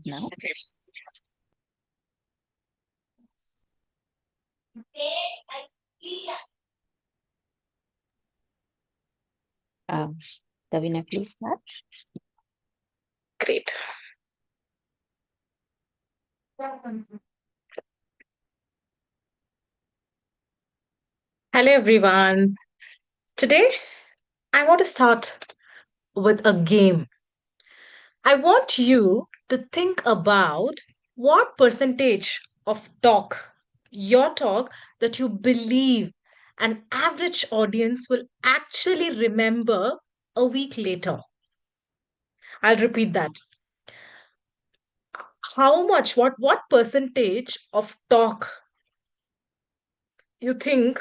now. Uh, Kavina, please start. Great. Hello, everyone. Today, I want to start with a game. I want you to think about what percentage of your talk, that you believe an average audience will actually remember a week later. I'll repeat that. What percentage of talk you think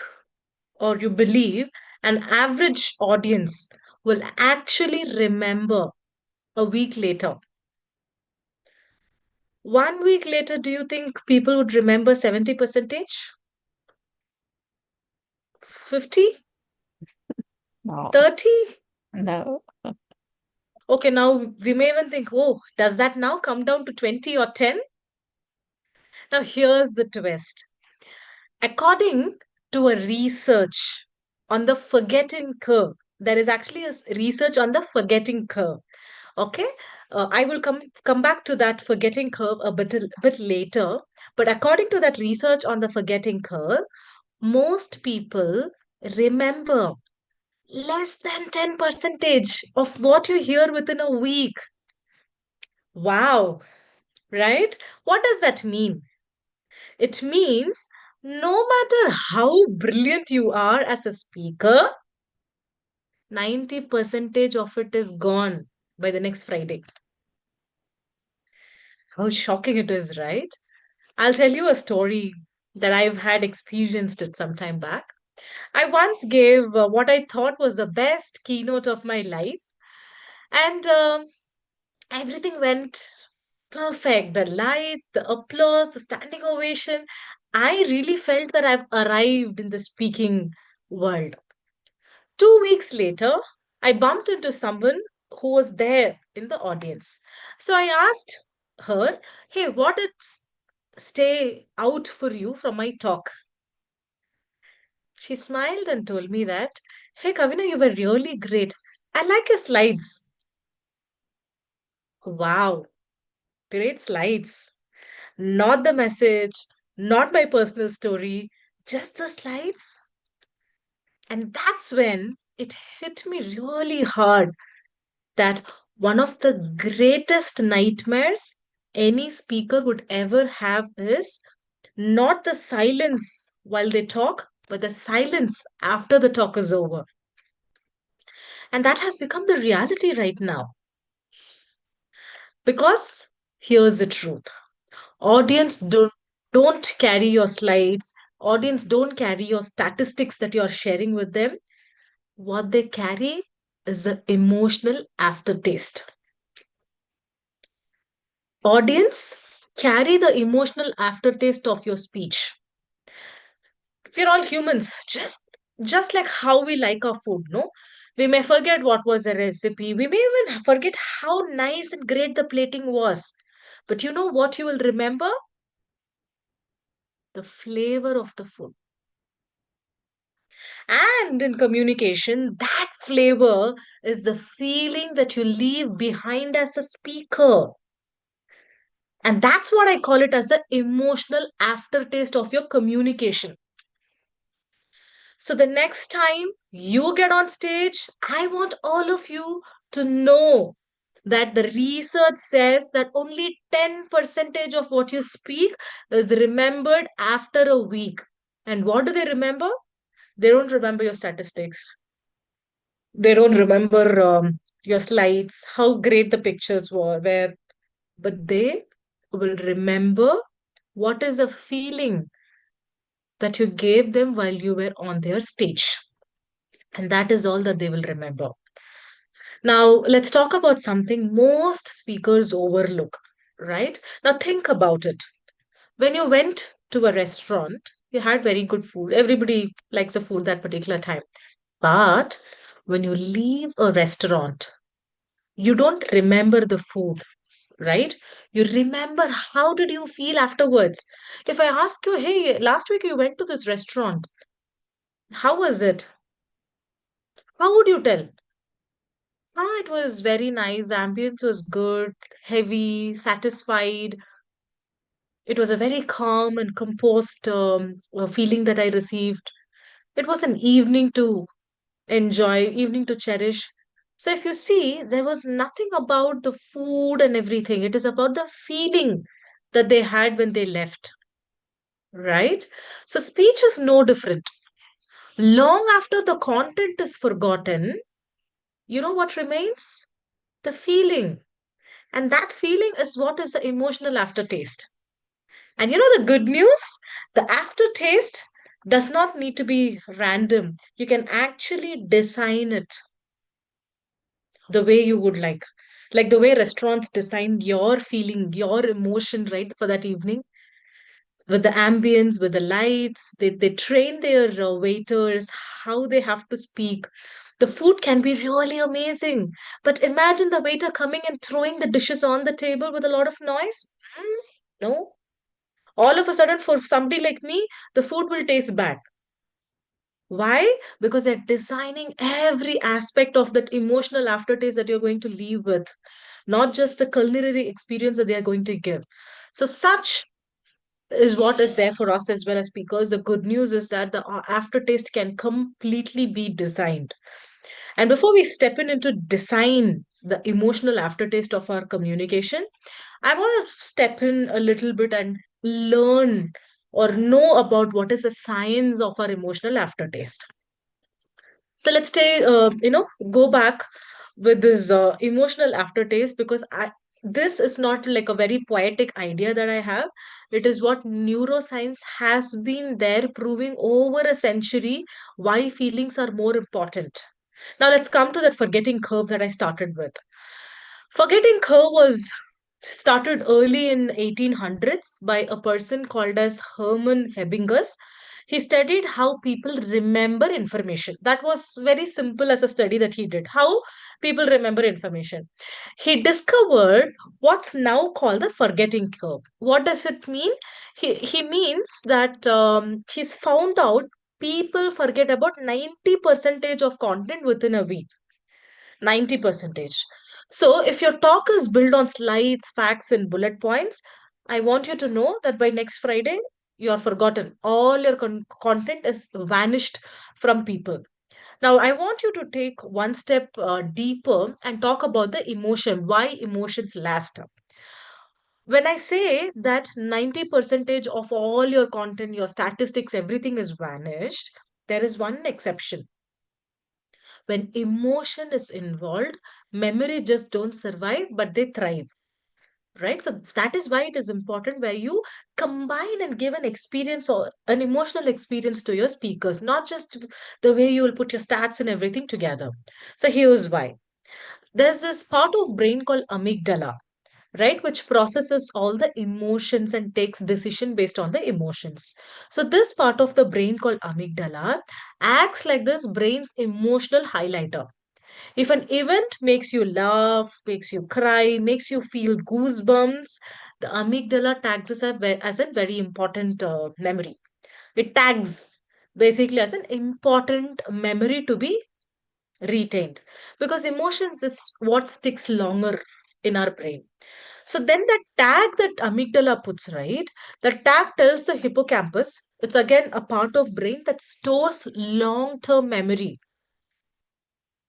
or you believe an average audience will actually remember a week later? 1 week later, do you think people would remember 70 percentage? 50? No, 30? no. Okay, now we may even think, oh, does that now come down to 20 or 10? Now, here's the twist. According to a research on the forgetting curve, there is actually research on the forgetting curve. Okay, I will come back to that forgetting curve a bit later. But according to that research on the forgetting curve, most people remember less than 10 percentage of what you hear within a week. Wow, right? What does that mean? It means no matter how brilliant you are as a speaker, 90 percentage of it is gone by the next Friday. How shocking it is, right? I'll tell you a story that I've had experienced it some time back. I once gave what I thought was the best keynote of my life, and everything went perfect. The lights, the applause, the standing ovation. I really felt that I've arrived in the speaking world. 2 weeks later, I bumped into someone who was there in the audience. So I asked her, hey, what did stay out for you from my talk? She smiled and told me that, hey, Kavina, you were really great. I like your slides. Wow, great slides. Not the message, not my personal story, just the slides. And that's when it hit me really hard that one of the greatest nightmares any speaker would ever have is not the silence while they talk, but the silence after the talk is over. And that has become the reality right now. Because here's the truth. Audience don't carry your slides. Audience don't carry your statistics that you're sharing with them. What they carry is an emotional aftertaste. Audience carry the emotional aftertaste of your speech. We're all humans, just like how we like our food, no? We may forget what was the recipe. We may even forget how nice and great the plating was. But you know what you will remember? The flavor of the food. And in communication, that flavor is the feeling that you leave behind as a speaker. And that's what I call it as the emotional aftertaste of your communication. So the next time you get on stage, I want all of you to know that the research says that only 10 percentage of what you speak is remembered after a week. And what do they remember? They don't remember your statistics. They don't remember your slides, how great the pictures were, but they will remember what is the feeling that you gave them while you were on their stage. And that is all that they will remember. Now, let's talk about something most speakers overlook, right? Now, think about it. When you went to a restaurant, you had very good food. Everybody likes the food that particular time. But when you leave a restaurant, you don't remember the food. right? You remember how did you feel afterwards. If I ask you, hey, last week you went to this restaurant, how was it? How would you tell? Ah, it was very nice. The ambience was good, heavy, satisfied. It was a very calm and composed feeling that I received. It was an evening to enjoy, evening to cherish. So, if you see, there was nothing about the food and everything. It is about the feeling that they had when they left, right? So, speech is no different. Long after the content is forgotten, you know what remains? The feeling. And that feeling is what is the emotional aftertaste. And you know the good news? The aftertaste does not need to be random. You can actually design it the way you would like. Like the way restaurants design your feeling, your emotion, right, for that evening, with the ambience, with the lights. They train their waiters how they have to speak. The food can be really amazing. But imagine the waiter coming and throwing the dishes on the table with a lot of noise. Hmm, no. All of a sudden, for somebody like me, the food will taste bad. Why? Because they're designing every aspect of that emotional aftertaste that you're going to leave with, not just the culinary experience that they are going to give. So, such is what is there for us as well as speakers. The good news is that the aftertaste can completely be designed. And before we step in into design the emotional aftertaste of our communication, I want to step in a little bit and learn or know about what is the science of our emotional aftertaste. So let's say, go back with this emotional aftertaste because this is not like a very poetic idea that I have. It is what neuroscience has been there proving over a century why feelings are more important. Now let's come to that forgetting curve that I started with. Forgetting curve was started early in 1800s by a person called as Hermann Ebbinghaus. He studied how people remember information. That was very simple as a study that he did. How people remember information. He discovered what's now called the forgetting curve. What does it mean? He means that he's found out people forget about 90 percentage of content within a week. 90 percentage. So if your talk is built on slides, facts, and bullet points, I want you to know that by next Friday, you are forgotten. All your content is vanished from people. Now, I want you to take one step deeper and talk about the emotion, why emotions last. When I say that 90 percentage of all your content, your statistics, everything is vanished, there is one exception. When emotion is involved, memory just don't survive, but they thrive. Right. So that is why it is important where you combine and give an experience or an emotional experience to your speakers, not just the way you will put your stats and everything together. So here's why. There's this part of brain called amygdala, right, which processes all the emotions and takes decision based on the emotions. So this part of the brain called amygdala acts like this brain's emotional highlighter. If an event makes you laugh, makes you cry, makes you feel goosebumps, the amygdala tags as a very important memory. It tags basically as an important memory to be retained because emotions is what sticks longer in our brain. So then that tag that amygdala puts, right? The tag tells the hippocampus, it's again a part of brain that stores long-term memory.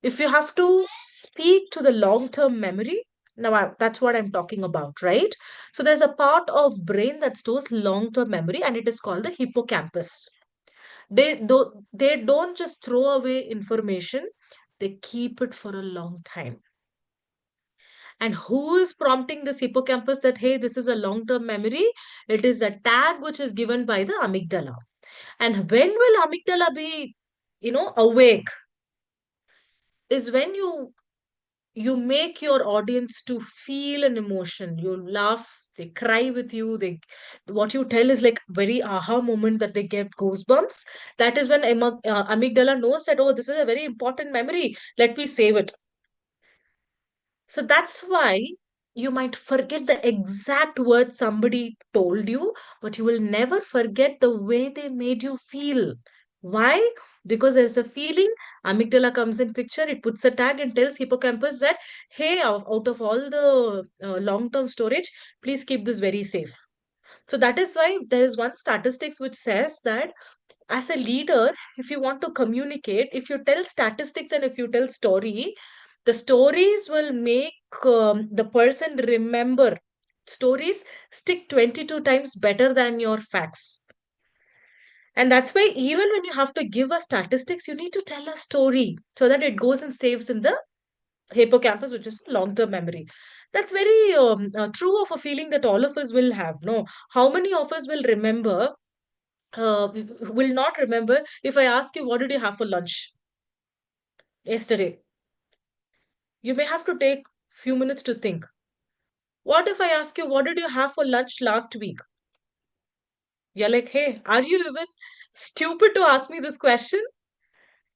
If you have to speak to the long term memory, now that's what I'm talking about, right? So there's a part of brain that stores long term memory and it is called the hippocampus. They don't just throw away information, they keep it for a long time. And who is prompting this hippocampus that hey, this is a long term memory? It is a tag which is given by the amygdala. And when will amygdala be, awake? Is when you make your audience to feel an emotion. You laugh, they cry with you, they what you tell is like very aha moment that they get goosebumps. That is when amygdala knows that, oh, this is a very important memory, let me save it. So that's why You might forget the exact words somebody told you, but you will never forget the way they made you feel. Why? Because there's a feeling, amygdala comes in picture, it puts a tag and tells hippocampus that, hey, out of all the long-term storage, please keep this very safe. So that is why there is one statistics which says that as a leader, if you want to communicate, if you tell statistics and if you tell story, the stories will make the person remember. Stories stick 22 times better than your facts. And that's why even when you have to give a statistics, you need to tell a story so that it goes and saves in the hippocampus, which is long-term memory. That's very true of a feeling that all of us will have. No, how many of us will not remember if I ask you what did you have for lunch yesterday? You may have to take few minutes to think. What if I ask you what did you have for lunch last week? You're like, hey, are you even stupid to ask me this question?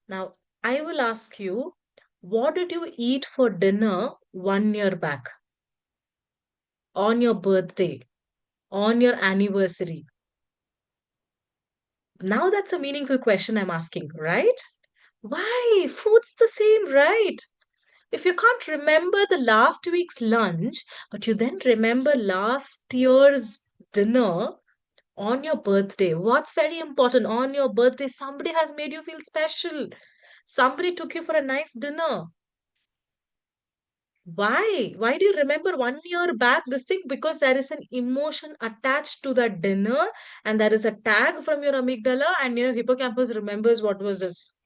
Now, I will ask you, what did you eat for dinner 1 year back, on your birthday, on your anniversary? Now that's a meaningful question I'm asking, right? Why? Food's the same, right? If you can't remember the last week's lunch, but you then remember last year's dinner on your birthday, what's very important? On your birthday, somebody has made you feel special. Somebody took you for a nice dinner. Why? Why do you remember 1 year back this thing? Because there is an emotion attached to that dinner, and there is a tag from your amygdala, and your hippocampus remembers what was this.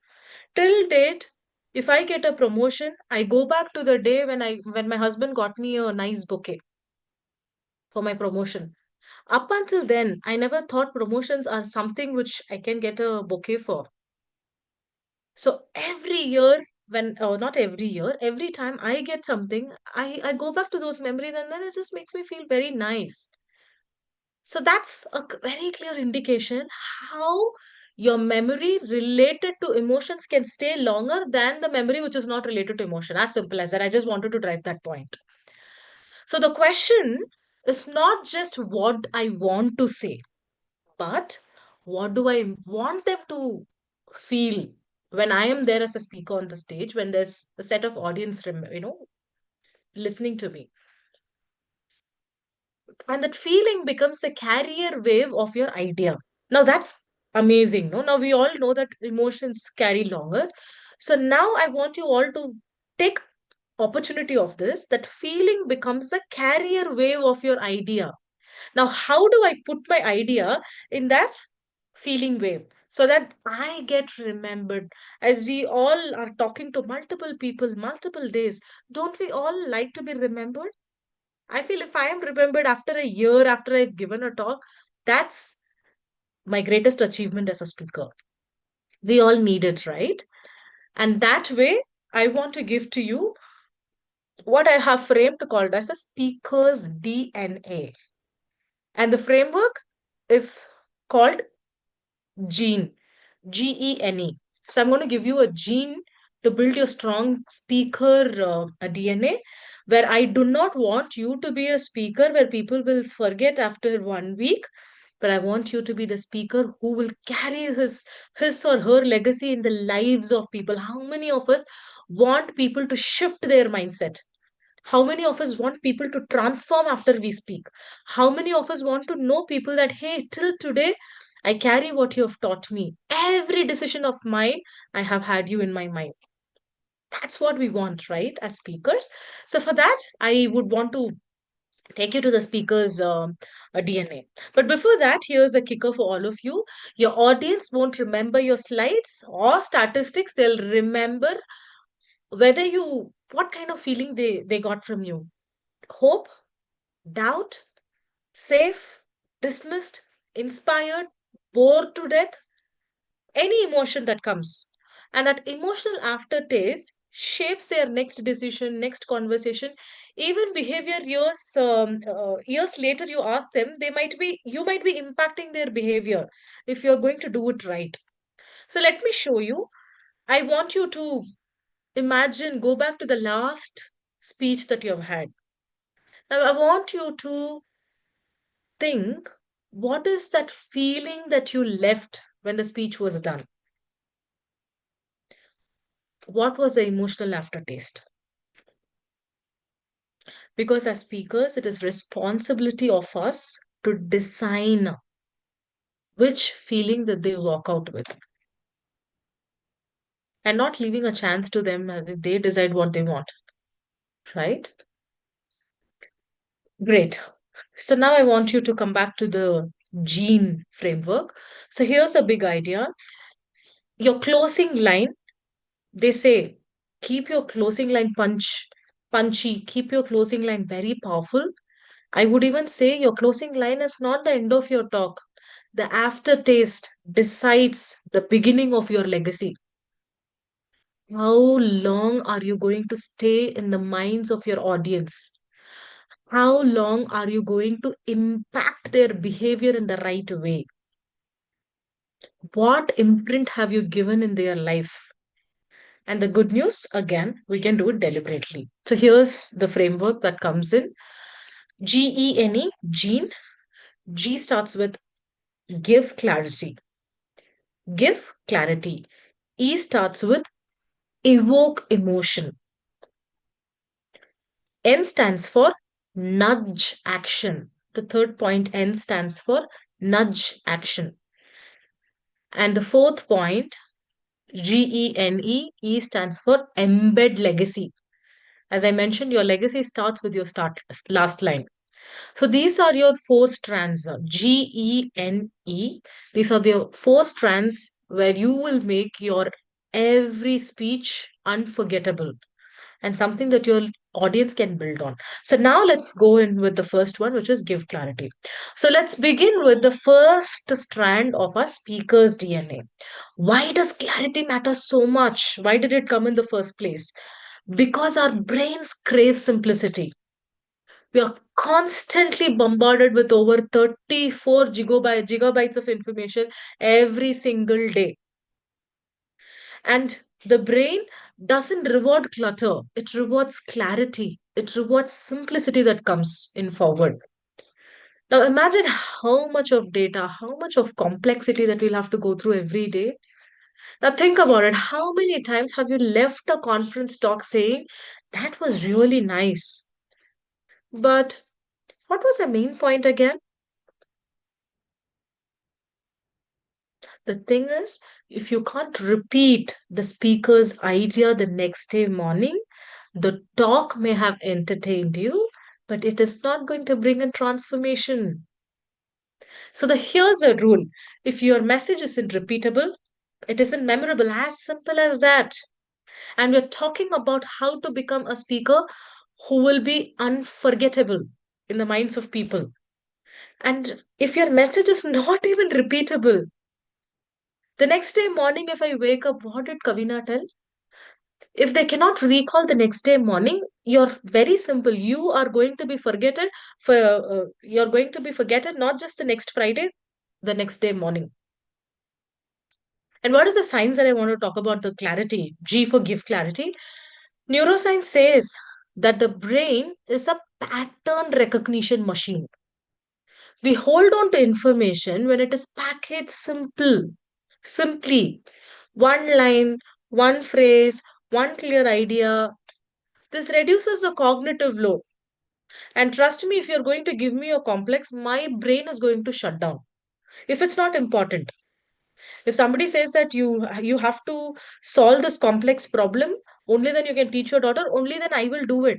Till date, if I get a promotion, I go back to the day when my husband got me a nice bouquet for my promotion. Up until then, I never thought promotions are something which I can get a bouquet for. So every year, when not every year, every time I get something, I go back to those memories, and then it just makes me feel very nice. So that's a very clear indication how your memory related to emotions can stay longer than the memory which is not related to emotion. As simple as that. I just wanted to drive that point. So the question is not just what I want to say, but what do I want them to feel when I am there as a speaker on the stage, when there's a set of audience, listening to me. And that feeling becomes a carrier wave of your idea. Now that's amazing. No, now we all know that emotions carry longer. So now I want you all to take opportunity of this. That feeling becomes a carrier wave of your idea. Now, how do I put my idea in that feeling wave so that I get remembered? As we all are talking to multiple people, multiple days, don't we all like to be remembered? I feel if I am remembered after a year after I've given a talk, that's my greatest achievement as a speaker. We all need it, right? And that way, I want to give to you what I have framed called as a speaker's DNA. And the framework is called Gene, Gene. So I'm going to give you a gene to build your strong speaker a DNA, where I do not want you to be a speaker where people will forget after 1 week, but I want you to be the speaker who will carry his or her legacy in the lives of people. How many of us want people to shift their mindset? How many of us want people to transform after we speak? How many of us want to know people that, hey, till today, I carry what you have taught me. Every decision of mine, I have had you in my mind. That's what we want, right, as speakers? So, for that, I would want to take you to the speaker's DNA. But before that, here's a kicker for all of you. Your audience won't remember your slides or statistics, they'll remember whether you, what kind of feeling they got from you. Hope, doubt, safe, dismissed, inspired, bored to death, any emotion that comes. And that emotional aftertaste shapes their next decision, next conversation, even behavior years later. You ask them, you might be impacting their behavior if you're going to do it right. So let me show you. I want you to imagine, go back to the last speech that you have had. Now, I want you to think, what is that feeling that you left when the speech was done? What was the emotional aftertaste? Because as speakers, it is responsibility of us to design which feeling that they walk out with, and not leaving a chance to them. They decide what they want, right? Great. So now I want you to come back to the gene framework. So here's a big idea. Your closing line, they say, keep your closing line punchy, keep your closing line very powerful. I would even say your closing line is not the end of your talk. The aftertaste decides the beginning of your legacy. How long are you going to stay in the minds of your audience? How long are you going to impact their behavior in the right way? What imprint have you given in their life? And the good news, again, we can do it deliberately. So here's the framework that comes in. GENE, gene. G starts with give clarity. Give clarity. E starts with evoke emotion. N stands for nudge action. The third point, N, stands for nudge action. And the fourth point, GENE, stands for embed legacy. As I mentioned, your legacy starts with your last line. So these are your four strands, GENE. These are the four strands where you will make your every speech unforgettable and something that your audience can build on. So now let's go in with the first one, which is give clarity. So let's begin with the first strand of our speaker's DNA. Why does clarity matter so much? Why did it come in the first place? Because our brains crave simplicity. We are constantly bombarded with over 34 gigabytes of information every single day. And the brain doesn't reward clutter, it rewards clarity, it rewards simplicity that comes in forward. Now, imagine how much of data, how much of complexity that we'll have to go through every day. Now, think about it. How many times have you left a conference talk saying, that was really nice? But what was the main point again? The thing is, if you can't repeat the speaker's idea the next day morning, the talk may have entertained you, but it is not going to bring a transformation. So here's a rule. If your message isn't repeatable, it isn't memorable, as simple as that. And we're talking about how to become a speaker who will be unforgettable in the minds of people. And if your message is not even repeatable, the next day morning, if I wake up, what did Kavina tell? If they cannot recall the next day morning, you're very simple. You are going to be forgotten you're going to be forgotten not just the next Friday, the next day morning. And what is the science that I want to talk about? The clarity, G for give clarity. Neuroscience says that the brain is a pattern recognition machine. We hold on to information when it is packaged simply. One line, one phrase, one clear idea. This reduces the cognitive load. And trust me, if you're going to give me a complex, my brain is going to shut down if it's not important. If somebody says that you have to solve this complex problem, only then you can teach your daughter, only then I will do it.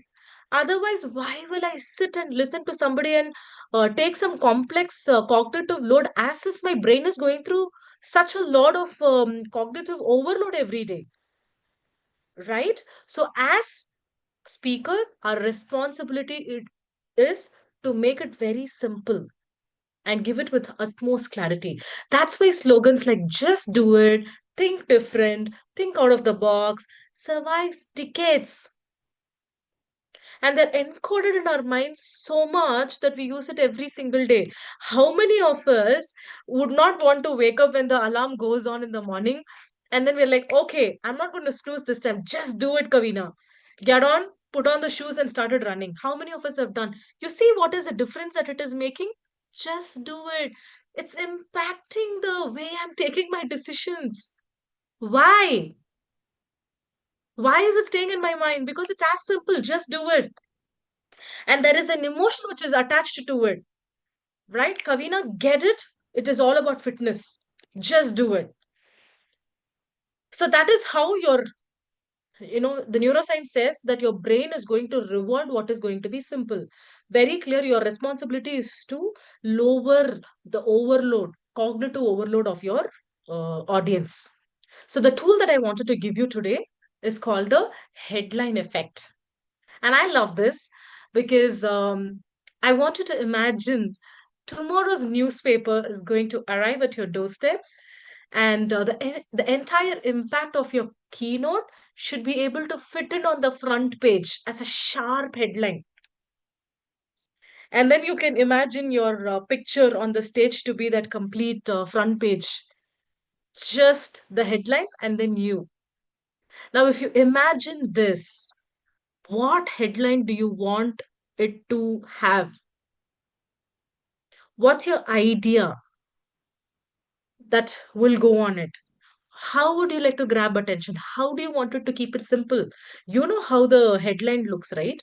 Otherwise, why will I sit and listen to somebody and take some complex cognitive load as if my brain is going through such a lot of cognitive overload every day, right? So, as speaker, our responsibility it is to make it very simple and give it with utmost clarity. That's why slogans like just do it, think different, think out of the box survives decades. And they're encoded in our minds so much that we use it every single day. How many of us would not want to wake up when the alarm goes on in the morning? And then we're like, okay, I'm not going to snooze this time. Just do it, Kavina. Get on. put on the shoes and started running. How many of us have done? You see what is the difference that it is making? Just do it. It's impacting the way I'm taking my decisions. Why? Why is it staying in my mind? Because it's as simple. Just do it. And there is an emotion which is attached to it. Right, Kavina? Get it? It is all about fitness. Just do it. So that is how the neuroscience says that your brain is going to reward what is going to be simple. Very clear. Your responsibility is to lower the overload, cognitive overload of your audience. So the tool that I wanted to give you today is called the headline effect. And I love this because I want you to imagine tomorrow's newspaper is going to arrive at your doorstep, and the entire impact of your keynote should be able to fit in on the front page as a sharp headline. And then you can imagine your picture on the stage to be that complete front page, just the headline and then you. Now, if you imagine this, what headline do you want it to have? What's your idea that will go on it? How would you like to grab attention? How do you want it to keep it simple? You know how the headline looks, right?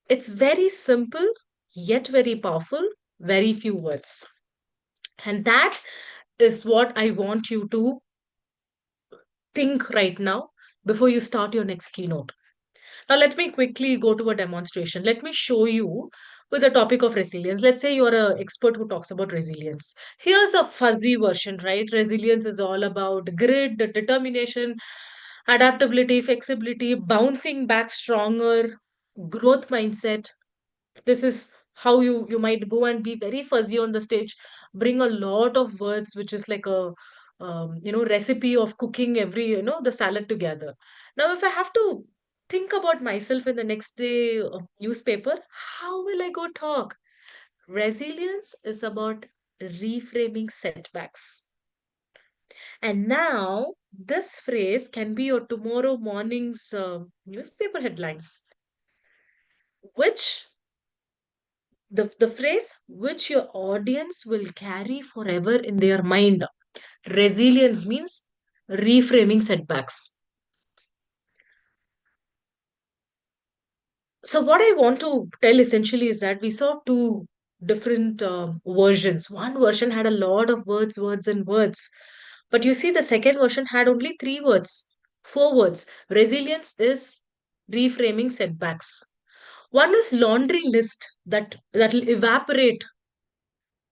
It's very simple, yet very powerful, very few words. And that is what I want you to think right now before you start your next keynote. Now, let me quickly go to a demonstration. Let me show you with the topic of resilience. Let's say you're an expert who talks about resilience. Here's a fuzzy version, right? Resilience is all about grit, determination, adaptability, flexibility, bouncing back stronger, growth mindset. This is how you might go and be very fuzzy on the stage, bring a lot of words, which is like a recipe of cooking every the salad together. Now, if I have to think about myself in the next day newspaper, how will I go talk? Resilience is about reframing setbacks. And now this phrase can be your tomorrow morning's newspaper headlines, which the phrase which your audience will carry forever in their mind. Resilience means reframing setbacks. So, what I want to tell essentially is that we saw two different versions. One version had a lot of words, words, and words. But you see, the second version had only three words, four words. Resilience is reframing setbacks. One is laundry list that will evaporate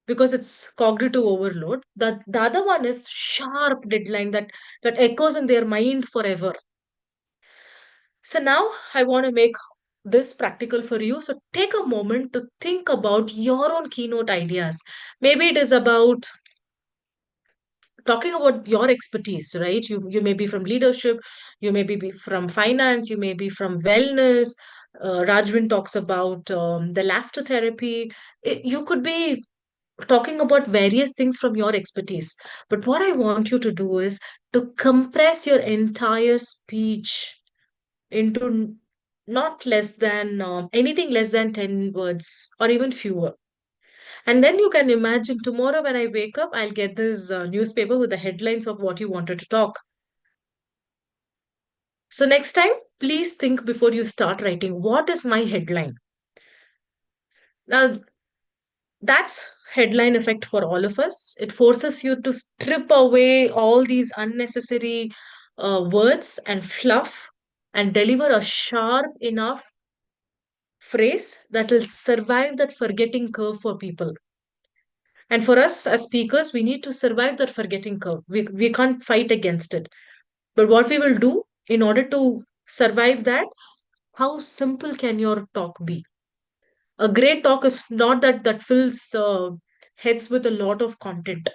because it's cognitive overload. The other one is sharp deadline that echoes in their mind forever. So now I want to make this practical for you. So take a moment to think about your own keynote ideas. Maybe it is about talking about your expertise, right? You may be from leadership, you may be from finance, you may be from wellness. Rajwin talks about the laughter therapy. You could be talking about various things from your expertise. But what I want you to do is to compress your entire speech into not less than anything less than 10 words or even fewer. And then you can imagine tomorrow when I wake up, I'll get this newspaper with the headlines of what you wanted to talk. So next time, please think before you start writing, what is my headline? Now, that's headline effect for all of us. It forces you to strip away all these unnecessary words and fluff and deliver a sharp enough phrase that will survive that forgetting curve for people. And for us as speakers, we need to survive that forgetting curve. We can't fight against it. But what we will do in order to survive that, how simple can your talk be? A great talk is not that fills heads with a lot of content.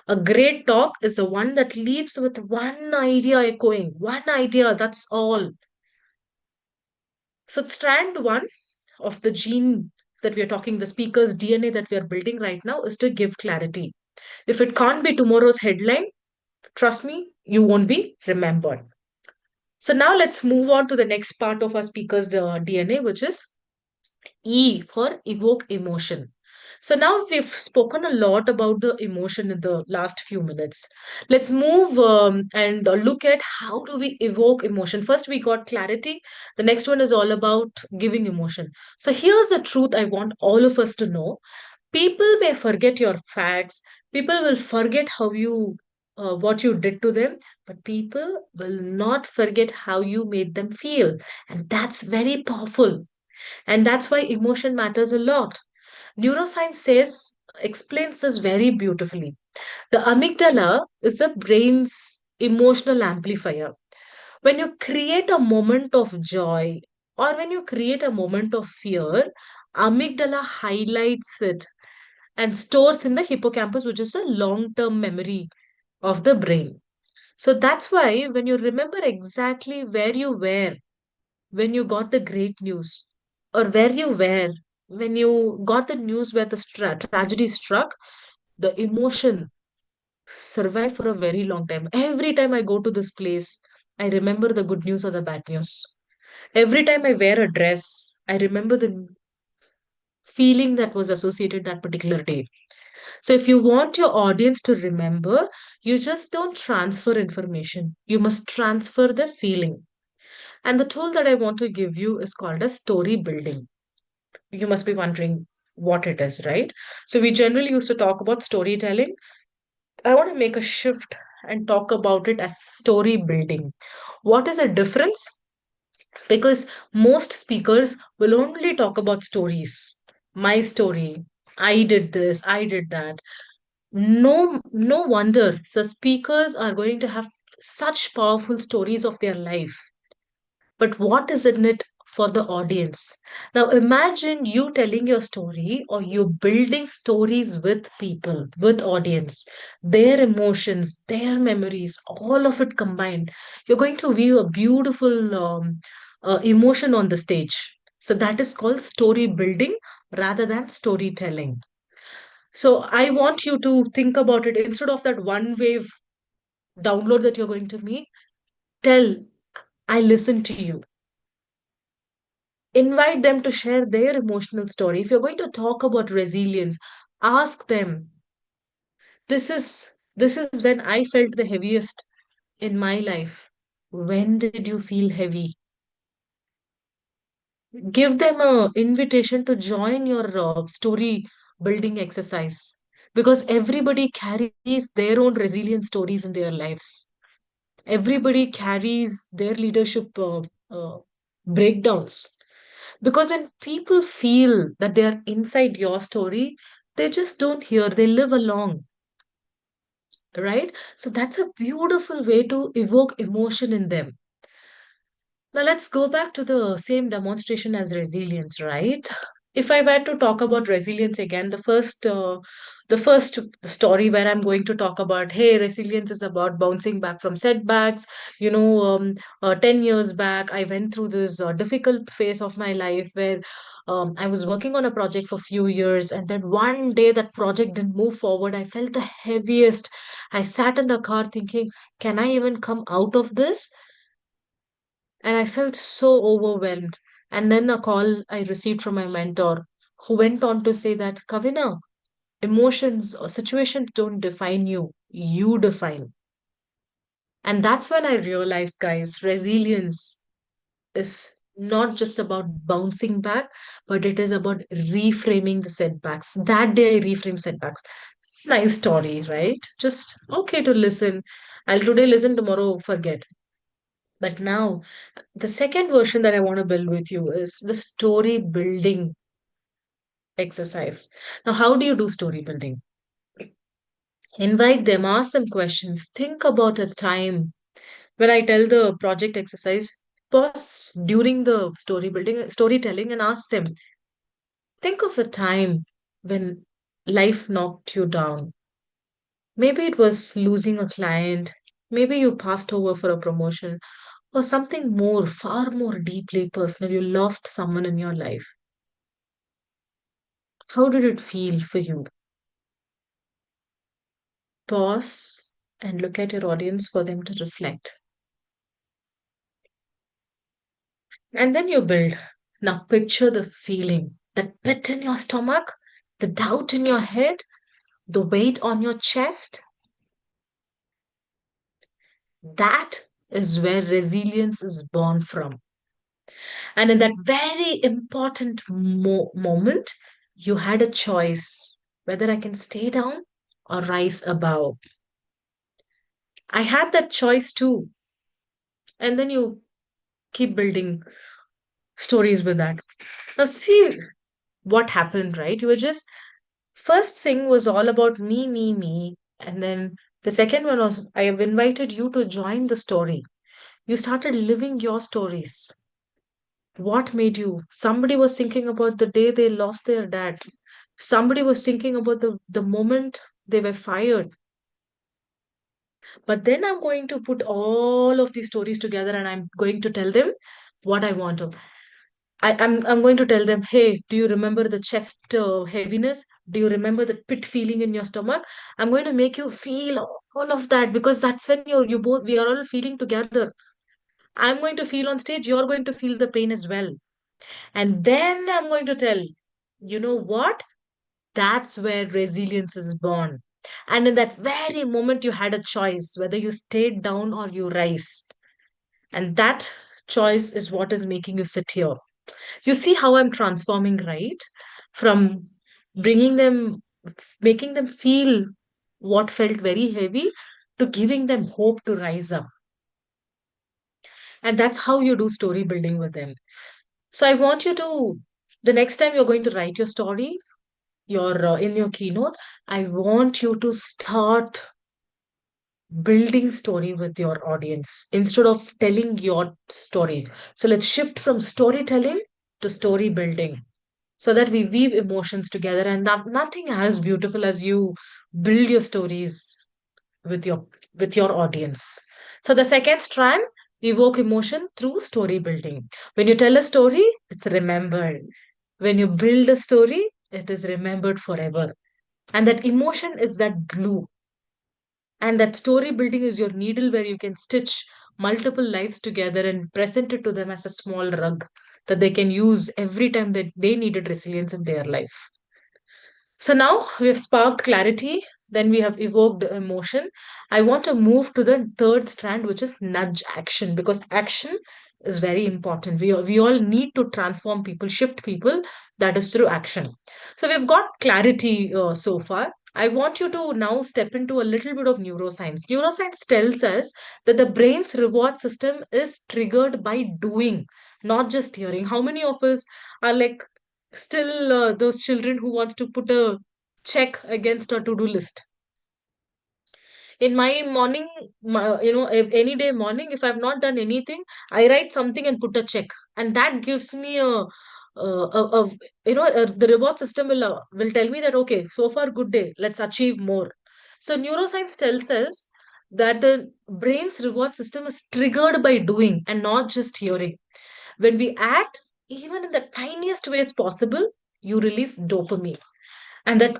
A great talk is the one that leaves with one idea echoing, one idea, that's all. So, strand one of the gene that we are talking, the speaker's DNA that we are building right now, is to give clarity. If it can't be tomorrow's headline, trust me, you won't be remembered. So now let's move on to the next part of our speaker's DNA, which is E for evoke emotion. So now we've spoken a lot about the emotion in the last few minutes. Let's move and look at how do we evoke emotion. First, we got clarity. The next one is all about giving emotion. So here's the truth I want all of us to know. People may forget your facts. People will forget how you what you did to them, but people will not forget how you made them feel, and that's very powerful. And that's why emotion matters a lot. Neuroscience says, explains this very beautifully. The amygdala is the brain's emotional amplifier. When you create a moment of joy or when you create a moment of fear, amygdala highlights it and stores in the hippocampus, which is the long term memory of the brain. So that's why when you remember exactly where you were when you got the great news, or where you were when you got the news where the tragedy struck, the emotion survived for a very long time. Every time I go to this place, I remember the good news or the bad news. Every time I wear a dress, I remember the feeling that was associated that particular day. So if you want your audience to remember, you just don't transfer information. You must transfer the feeling. And the tool that I want to give you is called a story building. You must be wondering what it is, right? So we generally used to talk about storytelling. I want to make a shift and talk about it as story building. What is the difference? Because most speakers will only talk about stories. My story. I did this, I did that. No wonder. So speakers are going to have such powerful stories of their life, but what is in it for the audience? Now, imagine you telling your story or you building stories with people, with audience, their emotions, their memories, all of it combined. You're going to view a beautiful emotion on the stage. So, that is called story building rather than storytelling. So, I want you to think about it instead of that one wave download that you're going to meet. Tell, I listen to you. Invite them to share their emotional story. If you're going to talk about resilience, ask them, this is when I felt the heaviest in my life. When did you feel heavy? Give them a invitation to join your story building exercise, because everybody carries their own resilience stories in their lives. Everybody carries their leadership breakdowns. Because when people feel that they are inside your story, they just don't hear, they live along, right? So that's a beautiful way to evoke emotion in them. Now let's go back to the same demonstration as resilience, right? If I were to talk about resilience again, the first story where I'm going to talk about, hey, resilience is about bouncing back from setbacks. 10 years back, I went through this difficult phase of my life where I was working on a project for few years, and then one day that project didn't move forward. I felt the heaviest. I sat in the car thinking, can I even come out of this? And I felt so overwhelmed. And then a call I received from my mentor, who went on to say that, Kavina, emotions or situations don't define you, you define. And that's when I realized, guys, resilience is not just about bouncing back, but it is about reframing the setbacks. That day I reframed setbacks. It's a nice story, right? Just okay to listen. I'll today listen, tomorrow forget. But now, the second version that I want to build with you is the story building exercise. Now, how do you do story building? Invite them, ask them questions, think about a time. When I tell the project exercise, pause during the story building, storytelling, and ask them, think of a time when life knocked you down. Maybe it was losing a client, maybe you passed over for a promotion, or something more, far more deeply personal. You lost someone in your life. How did it feel for you? Pause and look at your audience for them to reflect. And then you build. Now picture the feeling, that pit in your stomach, the doubt in your head, the weight on your chest. That is where resilience is born from. And in that very important moment, you had a choice whether I can stay down or rise above. I had that choice too. And then you keep building stories with that. Now, see what happened, right? You were just, first thing was all about me, me, me. And then the second one was, I have invited you to join the story. You started living your stories. What made you? Somebody was thinking about the day they lost their dad. Somebody was thinking about the moment they were fired. But then I'm going to put all of these stories together and I'm going to tell them what I want to. I'm going to tell them, hey, do you remember the chest heaviness? Do you remember the pit feeling in your stomach? I'm going to make you feel all of that because that's when you both we are all feeling together. I'm going to feel on stage, you're going to feel the pain as well. And then I'm going to tell, you know what? That's where resilience is born. And in that very moment, you had a choice whether you stayed down or you rise. And that choice is what is making you sit here. You see how I'm transforming, right? From bringing them, making them feel what felt very heavy to giving them hope to rise up. And that's how you do story building with them. So I want you to, the next time you're going to write your story, your in your keynote, I want you to start building story with your audience instead of telling your story. So let's shift from storytelling to story building so that we weave emotions together, and nothing as beautiful as you build your stories with your audience. So the second strand, evoke emotion through story building. When you tell a story, it's remembered. When you build a story, it is remembered forever. And that emotion is that glue. And that story building is your needle where you can stitch multiple lives together and present it to them as a small rug that they can use every time that they needed resilience in their life. So now we have sparked clarity, then we have evoked emotion. I want to move to the third strand, which is nudge action, because action is very important. We all need to transform people, shift people, that is through action. So we've got clarity so far. I want you to now step into a little bit of neuroscience. Neuroscience tells us that the brain's reward system is triggered by doing, not just hearing. How many of us are like still those children who wants to put a check against a to-do list? In my morning, if any day morning, if I've not done anything, I write something and put a check, and that gives me a the reward system will tell me that okay, so far good day, let's achieve more. So neuroscience tells us that the brain's reward system is triggered by doing and not just hearing. When we act, even in the tiniest ways possible, you release dopamine. And that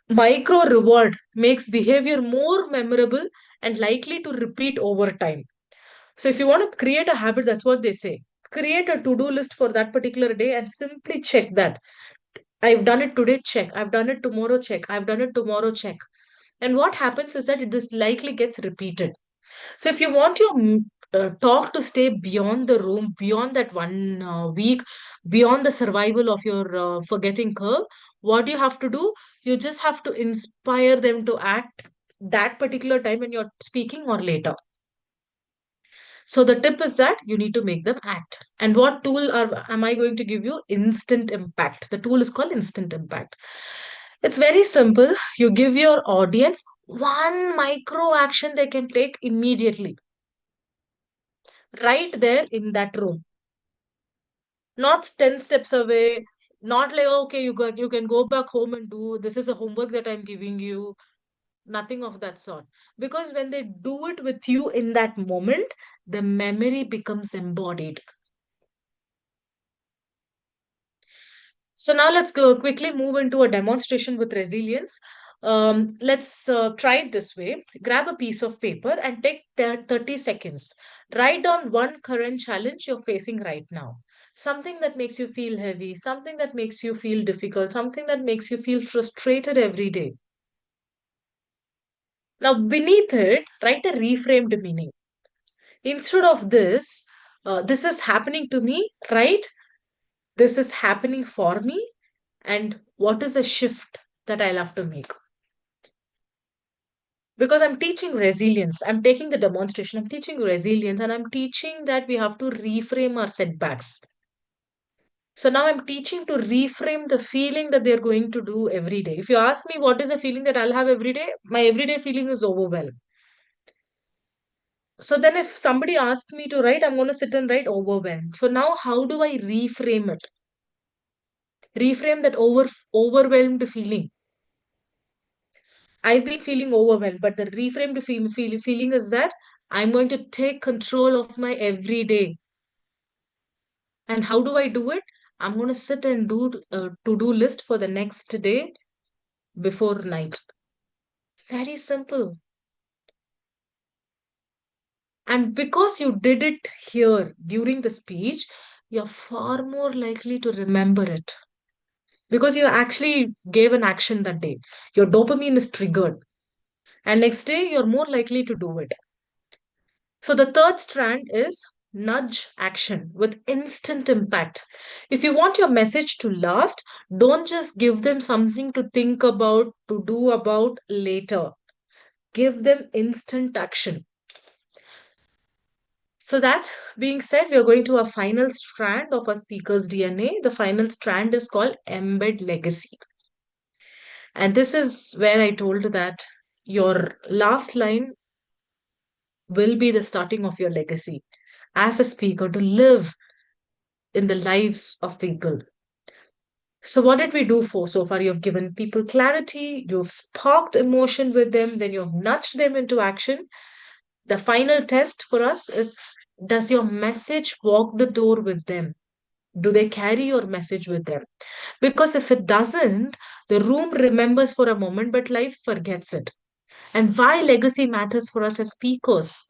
micro reward makes behavior more memorable and likely to repeat over time. So, if you want to create a habit, that's what they say. Create a to do list for that particular day and simply check that. I've done it today, check. I've done it tomorrow, check. I've done it tomorrow, check. And what happens is that this likely gets repeated. So if you want your talk to stay beyond the room, beyond that 1 week, beyond the survival of your forgetting curve, what you have to do, you just have to inspire them to act that particular time when you're speaking or later. So the tip is that you need to make them act. And what tool am I going to give you? Instant impact. The tool is called instant impact. It's very simple. You give your audience one micro action they can take immediately right there in that room, not 10 steps away, not like okay, you can go back home and do this is a homework that I'm giving you, nothing of that sort. Because when they do it with you in that moment, the memory becomes embodied. So now let's go quickly move into a demonstration with resilience. Let's try it this way. Grab a piece of paper and take 30 seconds. Write down one current challenge you're facing right now. Something that makes you feel heavy, something that makes you feel difficult, something that makes you feel frustrated every day. Now, beneath it, write a reframed meaning. Instead of this is happening to me, right? This is happening for me. And what is the shift that I'll have to make? Because I'm teaching resilience. I'm taking the demonstration. I'm teaching resilience and I'm teaching that we have to reframe our setbacks. So now I'm teaching to reframe the feeling that they're going to do every day. If you ask me what is the feeling that I'll have every day, my everyday feeling is overwhelmed. So then if somebody asks me to write, I'm going to sit and write overwhelmed. So now how do I reframe it? Reframe that overwhelmed feeling. I've been feeling overwhelmed, but the reframed feeling is that I'm going to take control of my everyday. And how do I do it? I'm going to sit and do a to-do list for the next day before night. Very simple. And because you did it here during the speech, you're far more likely to remember it because you actually gave an action that day. Your dopamine is triggered, and next day you're more likely to do it. So the third strand is nudge action with instant impact. If you want your message to last, don't just give them something to think about, to do about later. Give them instant action. So that being said, we are going to a final strand of a speaker's DNA. The final strand is called embed legacy. And this is where I told that your last line will be the starting of your legacy as a speaker to live in the lives of people. So, what did we do for so far? You've given people clarity, you've sparked emotion with them, then you've nudged them into action. The final test for us is, does your message walk the door with them? Do they carry your message with them? Because if it doesn't, the room remembers for a moment, but life forgets it. And why legacy matters for us as speakers.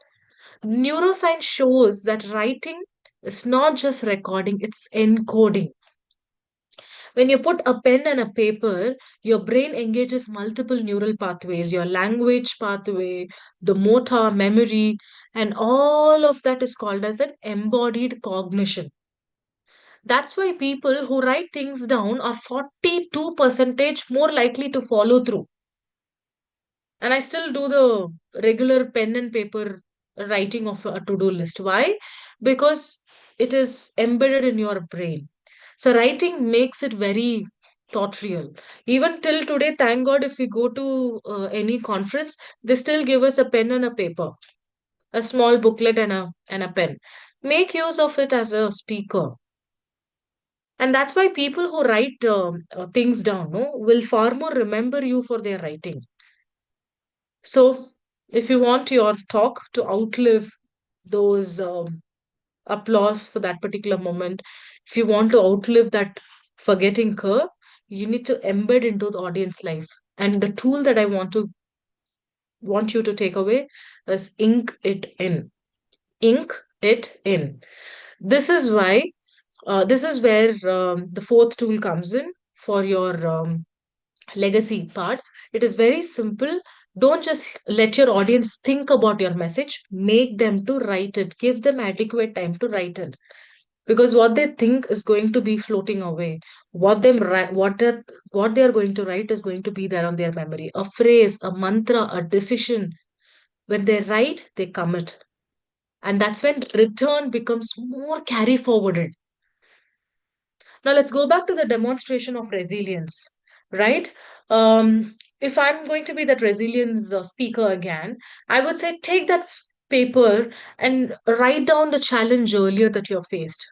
Neuroscience shows that writing is not just recording, it's encoding. When you put a pen and a paper, your brain engages multiple neural pathways, your language pathway, the motor, memory, and all of that is called as an embodied cognition. That's why people who write things down are 42 percentage more likely to follow through. And I still do the regular pen and paper writing of a to-do list. Why? Because it is embedded in your brain. So writing makes it very thought real. Even till today, thank God, if we go to any conference, they still give us a pen and a paper, a small booklet and a pen. Make use of it as a speaker. And that's why people who write things down, no, will far more remember you for their writing. So, if you want your talk to outlive those applause for that particular moment, if you want to outlive that forgetting curve, you need to embed into the audience life. And the tool that I want you to take away is ink it in. Ink it in. This is why. This is where the fourth tool comes in for your legacy part. It is very simple. Don't just let your audience think about your message, make them to write it, give them adequate time to write it, because what they think is going to be floating away. What they are going to write is going to be there on their memory, a phrase, a mantra, a decision. When they write, they commit, and that's when return becomes more carry forwarded. Now let's go back to the demonstration of resilience, right? If I'm going to be that resilience speaker again, I would say take that paper and write down the challenge earlier that you're faced.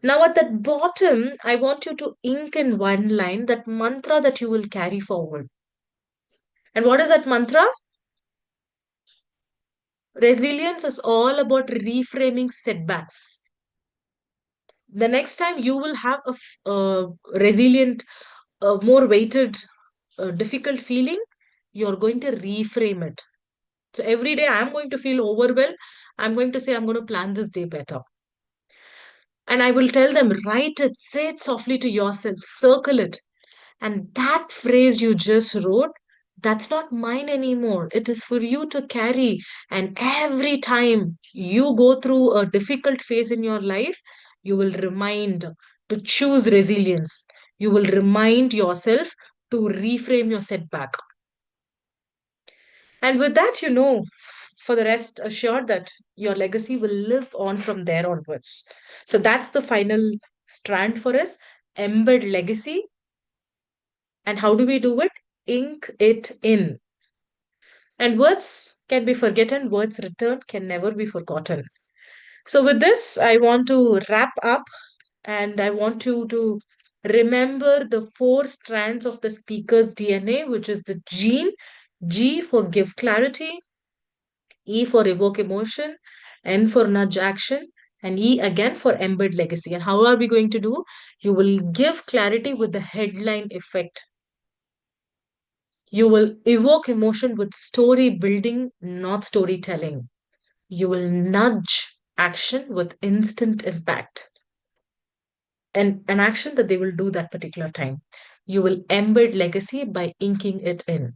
Now at the bottom, I want you to ink in one line that mantra that you will carry forward. And what is that mantra? Resilience is all about reframing setbacks. The next time you will have a resilient, more weighted, difficult feeling, you're going to reframe it. So every day I'm going to feel overwhelmed. I'm going to say, I'm going to plan this day better. And I will tell them, write it, say it softly to yourself, circle it. And that phrase you just wrote, that's not mine anymore. It is for you to carry. And every time you go through a difficult phase in your life, you will remind to choose resilience. You will remind yourself to reframe your setback. And with that, for the rest, assured that your legacy will live on from there onwards. So that's the final strand for us, embed legacy. And how do we do it? Ink it in. And words can be forgotten, words returned can never be forgotten. So, with this, I want to wrap up and I want you to remember the four strands of the speaker's DNA, which is the gene. G for give clarity, E for evoke emotion, N for nudge action, and E again for embed legacy. And how are we going to do? You will give clarity with the headline effect. You will evoke emotion with story building, not storytelling. You will nudge action with instant impact and an action that they will do that particular time. You will embed legacy by inking it in.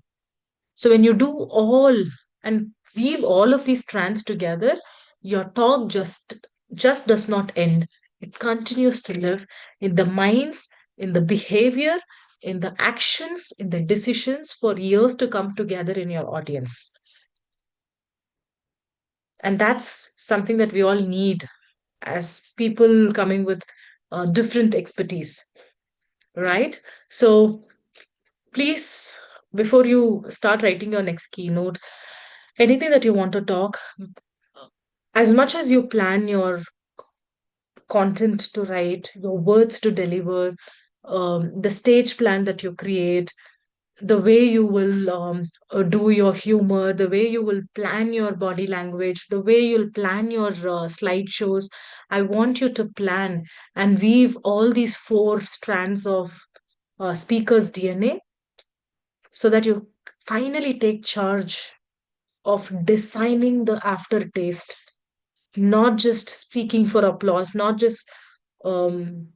So when you do all and weave all of these strands together, your talk just does not end. It continues to live in the minds, in the behavior, in the actions, in the decisions for years to come together in your audience. And that's something that we all need as people coming with different expertise, right? So please, before you start writing your next keynote, anything that you want to talk, as much as you plan your content to write, your words to deliver, the stage plan that you create, the way you will do your humor, the way you will plan your body language, the way you'll plan your slideshows. I want you to plan and weave all these four strands of speaker's DNA so that you finally take charge of designing the aftertaste, not just speaking for applause, not just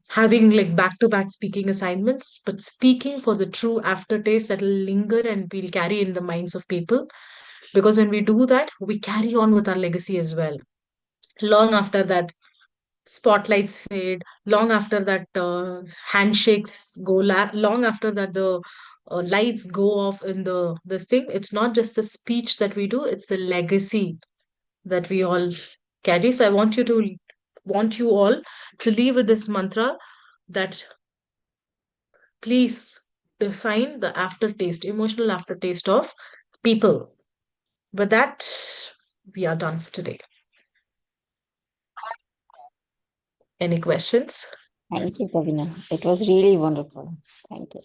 having like back to back speaking assignments, but speaking for the true aftertaste that will linger and will carry in the minds of people. Because when we do that, we carry on with our legacy as well. Long after that spotlights fade, long after that handshakes go, long after that the lights go off in the this thing, it's not just the speech that we do, it's the legacy that we all carry. So I want you all to leave with this mantra that please design the aftertaste, emotional aftertaste of people. With that, we are done for today. Any questions? Thank you, Kavina. It was really wonderful. Thank you.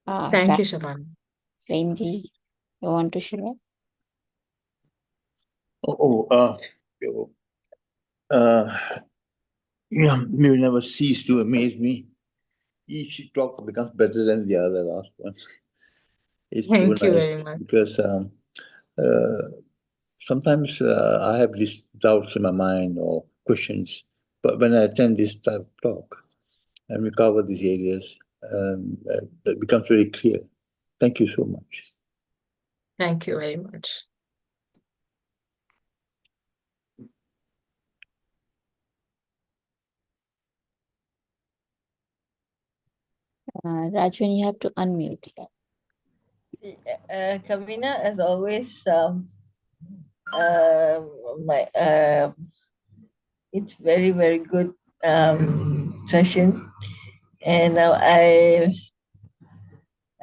Thank you, Shaban. Renji, you want to share? Yeah, you never cease to amaze me. Each talk becomes better than the other last one. It's so Thank you very nice much. because uh, sometimes I have these doubts in my mind or questions, but when I attend this type of talk and we cover these areas, that becomes very clear. Thank you so much. Thank you very much. Rajwan, you have to unmute here. Kavina, as always, my it's very very good session, and now I'm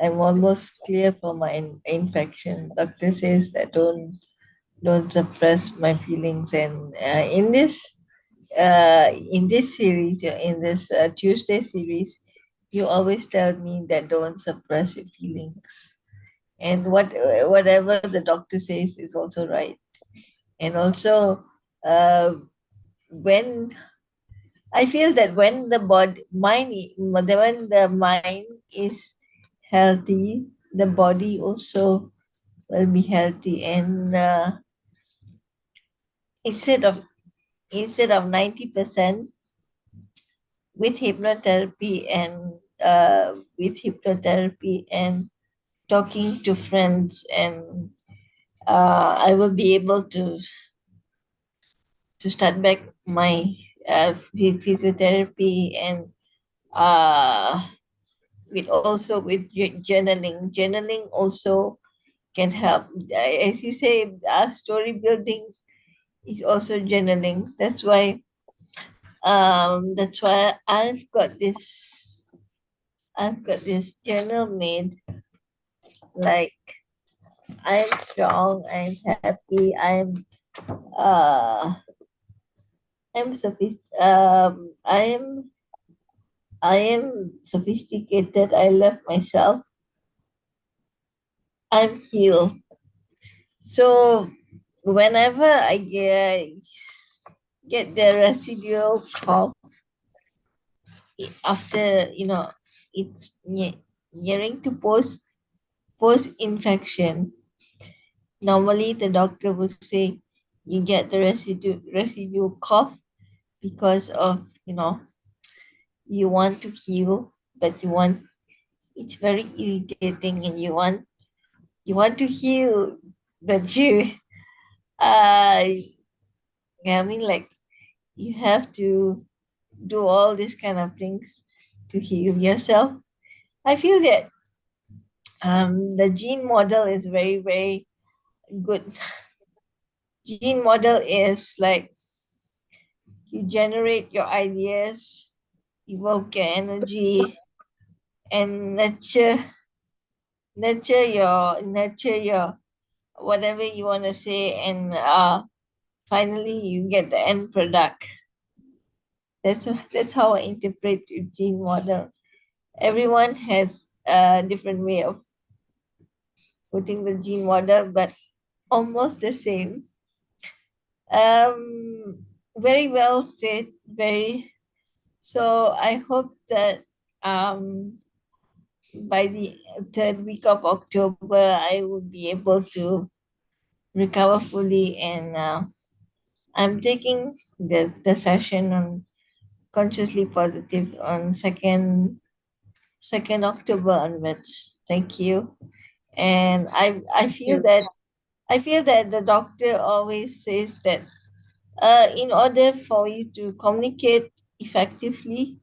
almost clear for my infection. Doctor says that don't suppress my feelings, and in this series, in this Tuesday series, you always tell me that don't suppress your feelings, and whatever the doctor says is also right. And also, when I feel that when the mind is healthy, the body also will be healthy. And instead of 90% with hypnotherapy and talking to friends, and I will be able to start back my physiotherapy, and with journaling. Journaling also can help. As you say, story building is also journaling. That's why I've got this journal made. Like, I am strong, I'm happy, uh I am sophisticated, I love myself, I'm healed. So whenever I get the residual cough after, it's nearing to post infection, normally the doctor will say you get the residual cough because of, you want to heal, but it's very irritating, and you want to heal, but uh I mean, like, you have to do all these kind of things to heal yourself. I feel that the gene model is very, very good. Gene model is like, you generate your ideas, evoke your energy, and nurture your whatever you want to say, and finally you get the end product. That's how I interpret your gene model. Everyone has a different way of putting the gene model, but almost the same. Very well said. Very. So I hope that by the third week of October, I will be able to recover fully, and I'm taking the session on consciously positive on second October onwards. Thank you. And I feel that the doctor always says that in order for you to communicate effectively,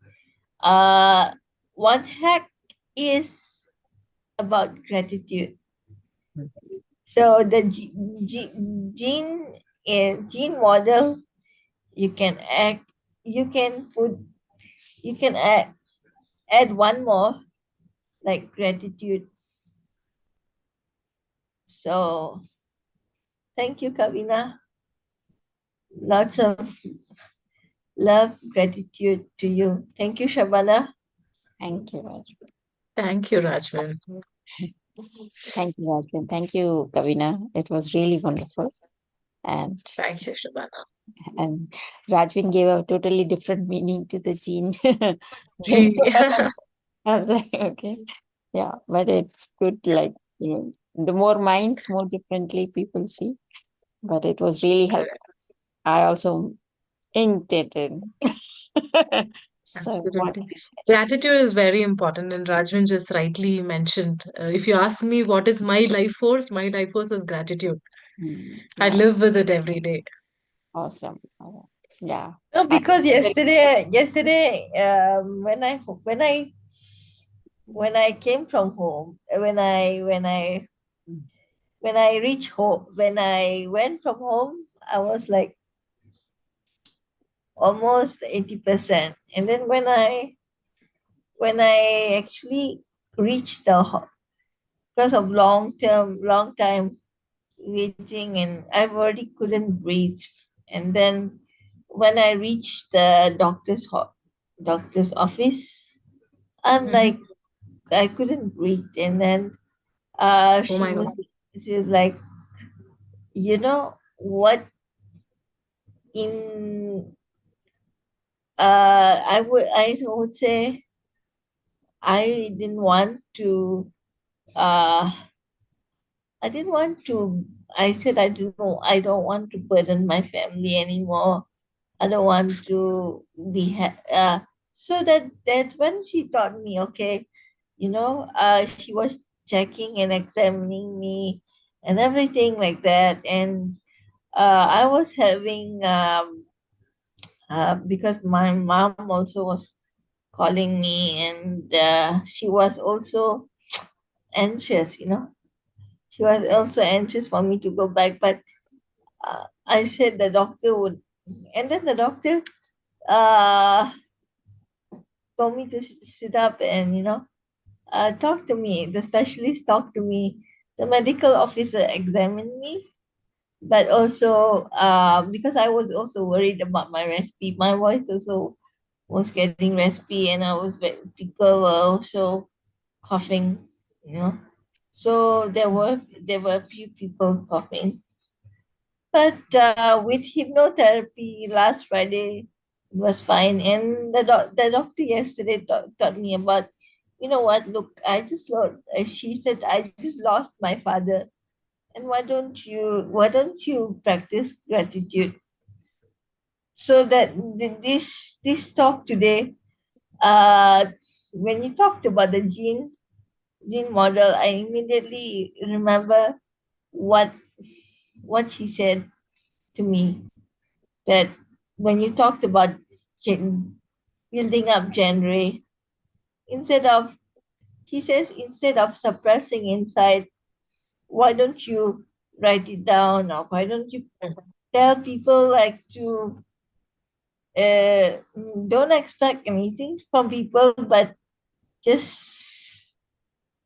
one hack is about gratitude. So the gene model, you can act, you can put, you can add one more, like gratitude. So thank you, Kavina. Lots of love, gratitude to you. Thank you, Shabana. Thank you, Rajvi. Thank you, Rajman. Thank you, Rajvi. Thank you, Kavina. It was really wonderful. And Thank you, Shabana. and Rajvin gave a totally different meaning to the gene. Gee. I was like, okay, yeah, but it's good. Like, the more minds, more differently people see. But it was really helpful. I also inked it in. So what? Absolutely. Gratitude is very important, and Rajvan just rightly mentioned. If you ask me what is my life force is gratitude. I Yeah, live with it every day. awesome. Yeah. No, I because yesterday, when I came from home, when I reached home, when I went from home, I was like almost 80%. And then when I actually reached because of long time waiting, and I already couldn't breathe. And then when I reached the doctor's office, I'm Mhm. like, I couldn't breathe. And then Oh my God. she was like, you know what, in I would say I didn't want to uh, I didn't want to. I said I don't know. I don't want to burden my family anymore. I don't want to be. So that's when she taught me. Okay, she was checking and examining me and everything like that, and I was having because my mom also was calling me, and she was also anxious. She was also anxious for me to go back, but I said the doctor would, and then the doctor uh, told me to sit up and talk to me. The specialist talked to me. The medical officer examined me, but also because I was also worried about my recipe. My voice also was getting raspy, and people were also coughing, you know. So there were a few people coughing. But with hypnotherapy last Friday, it was fine. And the doctor yesterday taught me about, you know what, look, I just lost, she said, I just lost my father. And why don't you practice gratitude? So that this talk today, uh, when you talked about the gene model, I immediately remember what what she said to me, that when you talked about building up genre, instead of, she says, instead of suppressing inside, why don't you write it down, or why don't you tell people like to don't expect anything from people, but just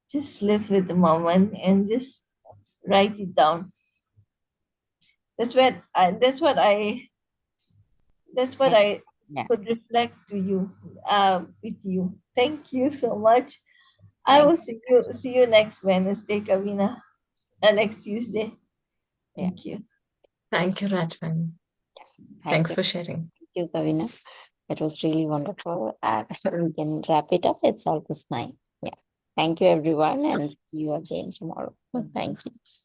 just live with the moment and just write it down. That's what I Yeah. could reflect to you, with you. Thank you so much. I Thank will see you next Wednesday, Kavina. Next Tuesday. yeah. Thank you. Thank you, Rajvan. Thank Thanks you. for sharing. Thank you, Kavina. It was really wonderful. And we can wrap it up. It's almost 9. Yeah. Thank you, everyone, and see you again tomorrow. Thank you.